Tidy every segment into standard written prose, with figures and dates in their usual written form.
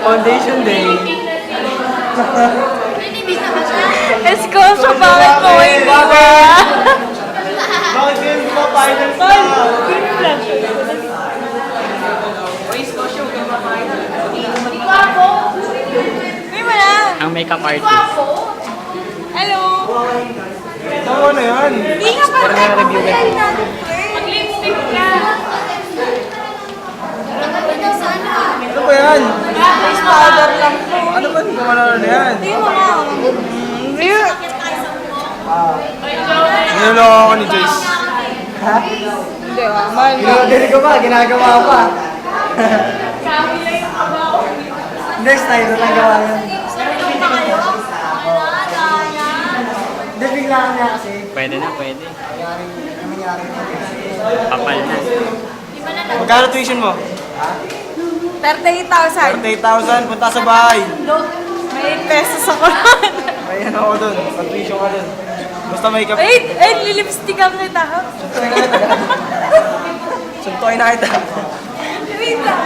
Foundation day. Escosyo, bakit mo hindi ba? Bakit kayo hindi ma-finals na? Hindi mo na. Ang makeup artist. Hello. Tama na yan. Hindi nga pa tayo mag-lipstick ka. Ano ba yan? Face powder lang po. Ano ba? Hindi ko malala na yan. Hindi mo nga. Niloloko ako ni Joyce. Ha? Hindi ba? Mahal mo. Ginagawa ko pa, ginagawa pa. Next time, lang gawa yan. Hindi, bigla niya kasi. Pwede na, pwede. Nangyari. Kapal na. Magkano tuition mo? 38,000. 38,000. Punta sa bahay. May 8 pesos ako lang. Ayan ako dun. Pag-tuition ka dun. Basta may kap... Lilipstickan kita ha? Suntoy na kita. Wait lang.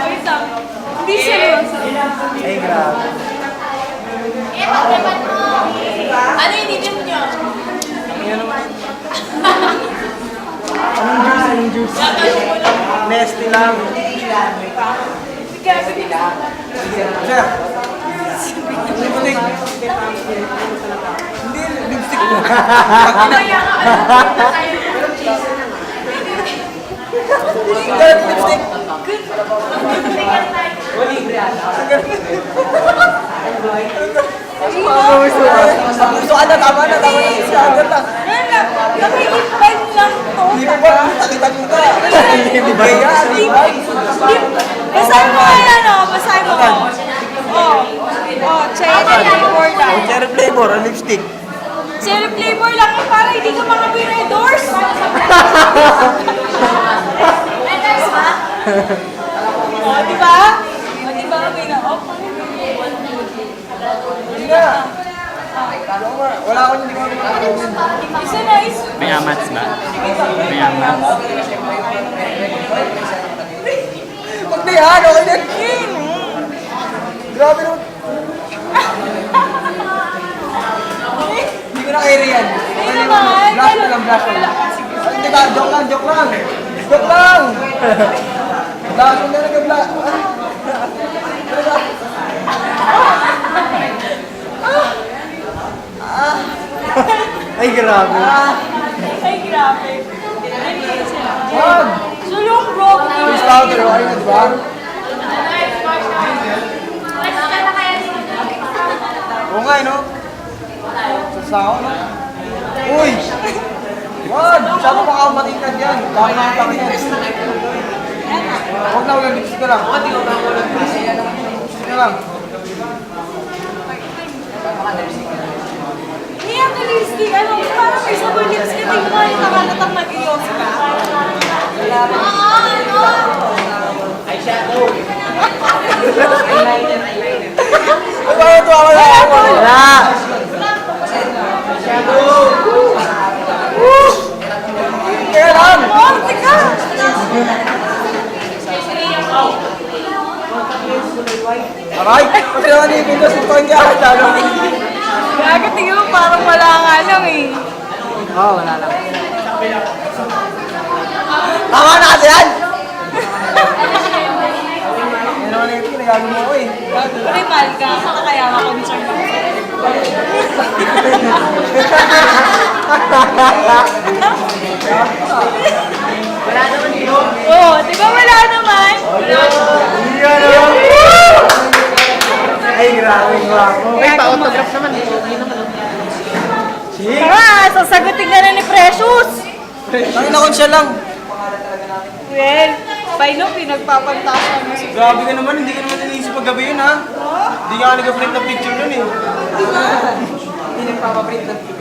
Hindi seryoso. Ay, grabe. Ano yung idiom nyo? Ayan naman. Anong juice? Nesty lang. Sir. Lipstick. Hindi, lipstick mo. Lipstick. Gusto ka na, tama na. Agad na. Nakikipad lang to. Hindi mo ba? Kita-kita. Hindi ba yan? Basahin mo yan o. Basahin mo. Cherry flavor lang. Cherry flavor, lipstick. Cherry flavor lang yun para hindi ka makapin-endorse. Endorse ba? Di ba? Di ba? May na-off. Hindi na. Wala akong hindi ko Isa na is. May amats ba? May amats. Huwag na yan, okay na. Grabe naman. Hindi ko na kaya yan. Hindi naman. Blush na lang, blush na lang. Ay, hindi ka, joke lang. Joke lang. Blush na nag-blush. Ay, grabe. Ay, grabe. Ay, sila. Wag! So yung broke Please powder, okay na, di ba? Oo nga, no? Sasawa, no? Uy! Wag! Masyado makakamatintad yan. Baka nakatangin yan. Huwag na, walang lipstick ka lang. Lipstick ka lang. Hindi ako lipstick. Ano, parang may sabon lipstick. Hindi ko yung nakalatang nag-iyos ka. Ay, bakit ito ako lang ako? Wala. Kaya lang! Oh, teka! Aray! Pati naman yung video, suntuin ka agad lalo. Gaga, tingin mo parang wala nga lang eh. Oo, wala lang. Tama na kasi yan! Yan naman yung pinagano mo ko eh. Pare, mahal ka. Kaya ma-concern ako sa'yo. Oo, di ba wala naman? Ay, grabe, grabe. May pa-autograph naman. Tara, sasagutin ka na ni Precious. Ay, nakon siya lang. Well, paano pinagpapantasan mo si Grabe ka naman, hindi ka naman iniisip paggabi yun ha. Hindi ka nag-print ng picture nun eh. Hindi nagpapaprint ng